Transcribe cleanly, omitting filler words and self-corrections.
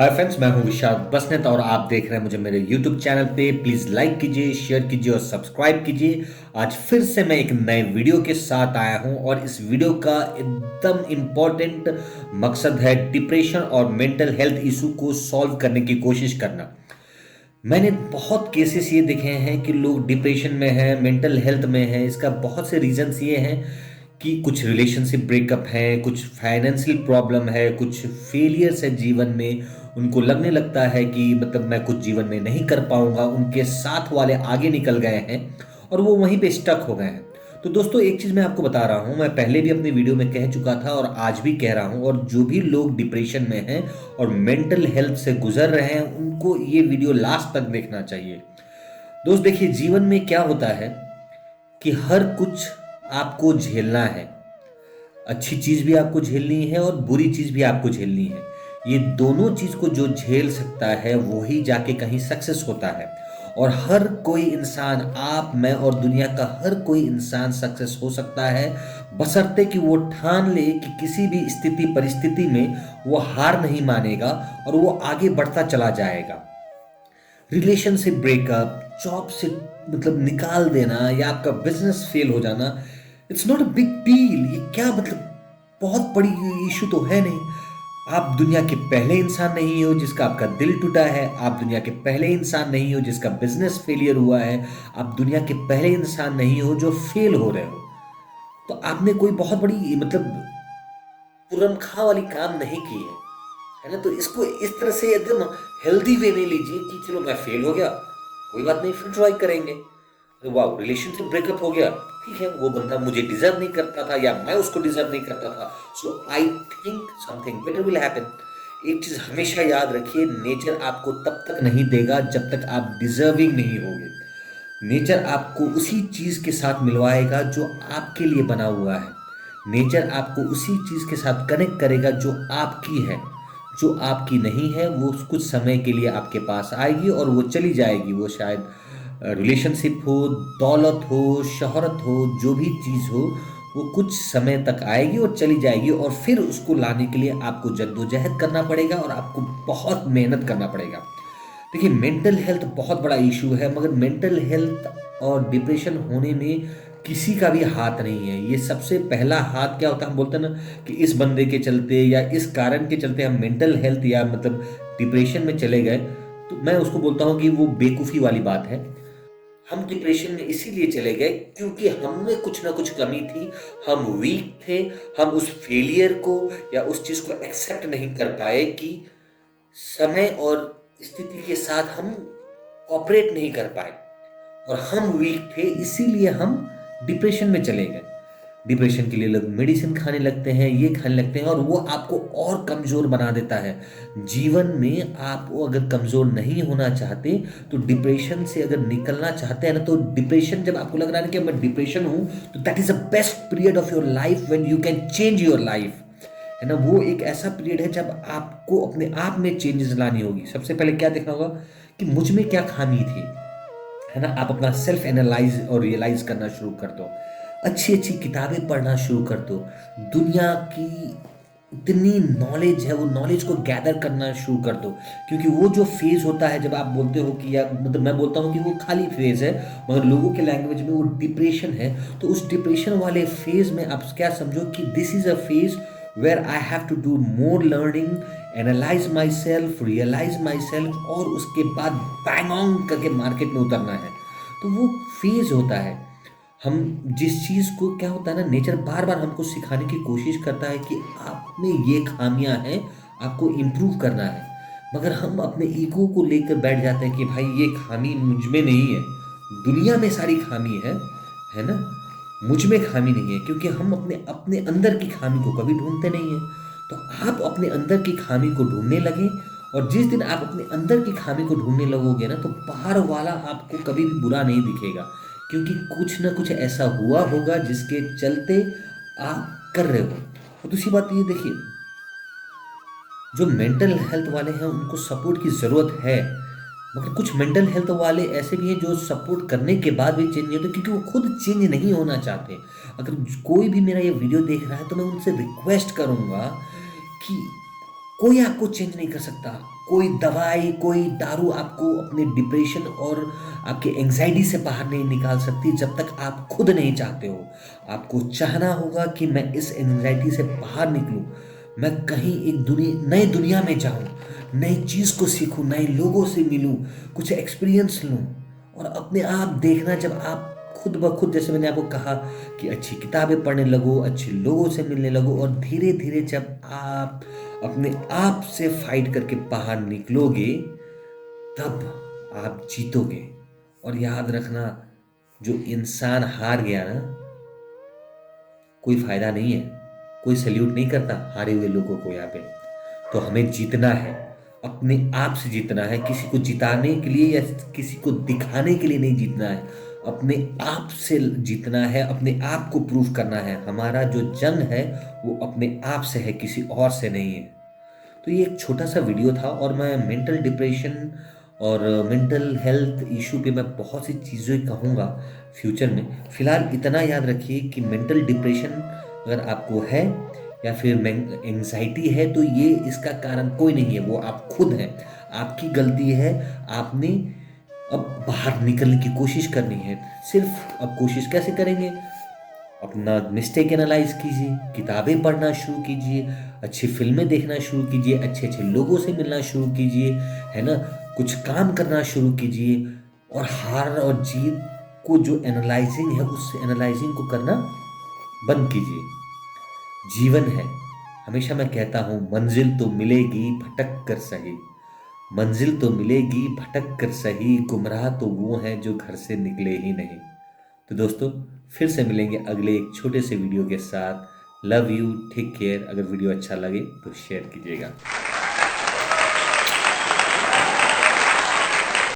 Hi friends, मैं हूं विशाल बसनेत और आप देख रहे हैं मुझे मेरे यूट्यूब चैनल पे। प्लीज़ लाइक कीजिए, शेयर कीजिए और सब्सक्राइब कीजिए। आज फिर से मैं एक नए वीडियो के साथ आया हूं और इस वीडियो का एकदम इम्पोर्टेंट मकसद है डिप्रेशन और मेंटल हेल्थ इशू को सॉल्व करने की कोशिश करना। मैंने बहुत केसेस ये देखे हैं कि लोग डिप्रेशन में हैं, मेंटल हेल्थ में हैं। इसका बहुत से रीजंस ये हैं कि कुछ रिलेशनशिप ब्रेकअप है, कुछ फाइनेंशियल प्रॉब्लम है, कुछ फेलियर्स है जीवन में। उनको लगने लगता है कि मतलब मैं कुछ जीवन में नहीं कर पाऊंगा, उनके साथ वाले आगे निकल गए हैं और वो वहीं पे स्टक हो गए हैं। तो दोस्तों, एक चीज़ मैं आपको बता रहा हूँ, मैं पहले भी अपनी वीडियो में कह चुका था और आज भी कह रहा हूँ, और जो भी लोग डिप्रेशन में हैं और मेंटल हेल्थ से गुजर रहे हैं उनको ये वीडियो लास्ट तक देखना चाहिए। दोस्त देखिए, जीवन में क्या होता है कि हर कुछ आपको झेलना है। अच्छी चीज़ भी आपको झेलनी है और बुरी चीज़ भी आपको झेलनी है। ये दोनों चीज़ को जो झेल सकता है वही जाके कहीं सक्सेस होता है। और हर कोई इंसान, आप, मैं और दुनिया का हर कोई इंसान सक्सेस हो सकता है, बशर्ते कि वो ठान ले कि किसी भी स्थिति परिस्थिति में वो हार नहीं मानेगा और वो आगे बढ़ता चला जाएगा। रिलेशनशिप ब्रेकअप, जॉब से मतलब निकाल देना या आपका बिजनेस फेल हो जाना, it's not a big deal. ये क्या मतलब बहुत बड़ी इशू तो है नहीं। आप दुनिया के पहले इंसान नहीं हो जिसका आपका दिल टूटा है। आप दुनिया के पहले इंसान नहीं हो जिसका बिजनेस फेलियर हुआ है। आप दुनिया के पहले इंसान नहीं हो जो फेल हो रहे हो। तो आपने कोई बहुत बड़ी मतलब पुरनखा वाली काम नहीं की है ना। तो इसको इस तरह से एकदम हेल्दी वे में लीजिए कि चलो मैं फेल हो गया, कोई बात नहीं, फिर ट्राई करेंगे। अरे वाह, रिलेशनशिप ब्रेकअप हो गया, ठीक है, वो बंदा मुझे डिजर्व नहीं करता था या मैं उसको डिजर्व नहीं करता था, so I think something better will happen. एक चीज हमेशा याद रखिए, नेचर आपको तब तक नहीं देगा जब तक आप डिजर्विंग नहीं होगे। नेचर आपको उसी चीज के साथ मिलवाएगा जो आपके लिए बना हुआ है। नेचर आपको उसी चीज के साथ कनेक्ट करेगा जो आपकी है। जो आपकी नहीं है वो कुछ समय के लिए आपके पास आएगी और वो चली जाएगी। वो शायद रिलेशनशिप हो, दौलत हो, शोहरत हो, जो भी चीज़ हो, वो कुछ समय तक आएगी और चली जाएगी और फिर उसको लाने के लिए आपको जद्दोजहद करना पड़ेगा और आपको बहुत मेहनत करना पड़ेगा। देखिए, मेंटल हेल्थ बहुत बड़ा इशू है, मगर मेंटल हेल्थ और डिप्रेशन होने में किसी का भी हाथ नहीं है। ये सबसे पहला हाथ क्या होता है, हम बोलते हैं ना कि इस बंदे के चलते या इस कारण के चलते हम मेंटल हेल्थ या मतलब डिप्रेशन में चले गए, तो मैं उसको बोलता हूँ कि वो बेवकूफ़ी वाली बात है। हम डिप्रेशन में इसीलिए चले गए क्योंकि हम में कुछ ना कुछ कमी थी। हम वीक थे। हम उस फेलियर को या उस चीज़ को एक्सेप्ट नहीं कर पाए कि समय और स्थिति के साथ हम ऑपरेट नहीं कर पाए और हम वीक थे, इसीलिए हम डिप्रेशन में चले गए। डिप्रेशन के लिए लोग मेडिसिन खाने लगते हैं, ये खाने लगते हैं, और वो आपको और कमज़ोर बना देता है। जीवन में आप वो अगर कमज़ोर नहीं होना चाहते, तो डिप्रेशन से अगर निकलना चाहते हैं ना, तो डिप्रेशन जब आपको लग रहा है ना कि मैं डिप्रेशन हूँ, तो that is the best period of your life when you can change your life, है ना। वो एक ऐसा पीरियड है जब आपको अपने आप में चेंजेस लानी होगी। सबसे पहले क्या देखना होगा कि मुझ में क्या खामी थी, है ना। आप अपना सेल्फ एनालाइज और रियलाइज करना शुरू कर दो। अच्छी अच्छी किताबें पढ़ना शुरू कर दो। दुनिया की इतनी नॉलेज है, वो नॉलेज को गैदर करना शुरू कर दो। क्योंकि वो जो फेज होता है जब आप बोलते हो कि या मतलब मैं बोलता हूँ कि वो खाली फेज है, मगर लोगों के लैंग्वेज में वो डिप्रेशन है। तो उस डिप्रेशन वाले फेज में आप क्या समझो कि this is a phase where I have to do more learning, analyse myself, realise myself, और उसके बाद बैंग ऑन करके मार्केट में उतरना है। तो वो फेज होता है। हम जिस चीज़ को क्या होता है ना, नेचर बार बार हमको सिखाने की कोशिश करता है कि आप में ये खामियां हैं, आपको इम्प्रूव करना है। मगर हम अपने ईगो को लेकर बैठ जाते हैं कि भाई ये खामी मुझ में नहीं है, दुनिया में सारी खामी है ना, मुझ में खामी नहीं है। क्योंकि हम अपने अपने अंदर की खामी को कभी ढूंढते नहीं हैं। तो आप अपने अंदर की खामी को ढूंढने लगे, और जिस दिन आप अपने अंदर की खामी को ढूंढने लगोगे ना, तो बाहर वाला आपको कभी भी बुरा नहीं दिखेगा। क्योंकि कुछ ना कुछ ऐसा हुआ होगा जिसके चलते आप कर रहे हो। और दूसरी बात ये देखिए, जो मेंटल हेल्थ वाले हैं उनको सपोर्ट की ज़रूरत है, मगर कुछ मेंटल हेल्थ वाले ऐसे भी हैं जो सपोर्ट करने के बाद भी चेंज नहीं होते क्योंकि वो खुद चेंज नहीं होना चाहते। अगर कोई भी मेरा ये वीडियो देख रहा है तो मैं उनसे रिक्वेस्ट करूंगा कि कोई आपको चेंज नहीं कर सकता। कोई दवाई, कोई दारू आपको अपने डिप्रेशन और आपके एंजाइटी से बाहर नहीं निकाल सकती जब तक आप खुद नहीं चाहते हो। आपको चाहना होगा कि मैं इस एंजाइटी से बाहर निकलूं, मैं कहीं एक नई दुनिया में जाऊं, नई चीज़ को सीखूं, नए लोगों से मिलूं, कुछ एक्सपीरियंस लूं। और अपने आप देखना, जब आप खुद ब खुद, जैसे मैंने आपको कहा कि अच्छी किताबें पढ़ने लगो, अच्छे लोगों से मिलने लगो, और धीरे धीरे जब आप अपने आप से फाइट करके बाहर निकलोगे, तब आप जीतोगे। और याद रखना, जो इंसान हार गया ना, कोई फायदा नहीं है, कोई सल्यूट नहीं करता हारे हुए लोगों को यहाँ पे। तो हमें जीतना है, अपने आप से जीतना है। किसी को जिताने के लिए या किसी को दिखाने के लिए नहीं जीतना है, अपने आप से जीतना है, अपने आप को प्रूव करना है। हमारा जो जंग है वो अपने आप से है, किसी और से नहीं है। तो ये एक छोटा सा वीडियो था, और मैं मेंटल डिप्रेशन और मेंटल हेल्थ इशू पे मैं बहुत सी चीज़ें कहूँगा फ्यूचर में। फिलहाल इतना याद रखिए कि मेंटल डिप्रेशन अगर आपको है या फिर एंजाइटी है, तो ये इसका कारण कोई नहीं है, वो आप खुद हैं। आपकी गलती है, आपने अब बाहर निकलने की कोशिश करनी है। सिर्फ अब कोशिश कैसे करेंगे? अपना मिस्टेक एनालाइज कीजिए, किताबें पढ़ना शुरू कीजिए, अच्छी फिल्में देखना शुरू कीजिए, अच्छे अच्छे लोगों से मिलना शुरू कीजिए, है ना, कुछ काम करना शुरू कीजिए। और हार और जीत को जो एनालाइजिंग है, उस एनालाइजिंग को करना बंद कीजिए। जीवन है, हमेशा मैं कहता हूँ, मंजिल तो मिलेगी भटक कर सही, मंजिल तो मिलेगी भटक कर सही, गुमराह तो वो हैं जो घर से निकले ही नहीं। तो दोस्तों, फिर से मिलेंगे अगले एक छोटे से वीडियो के साथ। Love you, take care. अगर वीडियो अच्छा लगे तो शेयर कीजिएगा।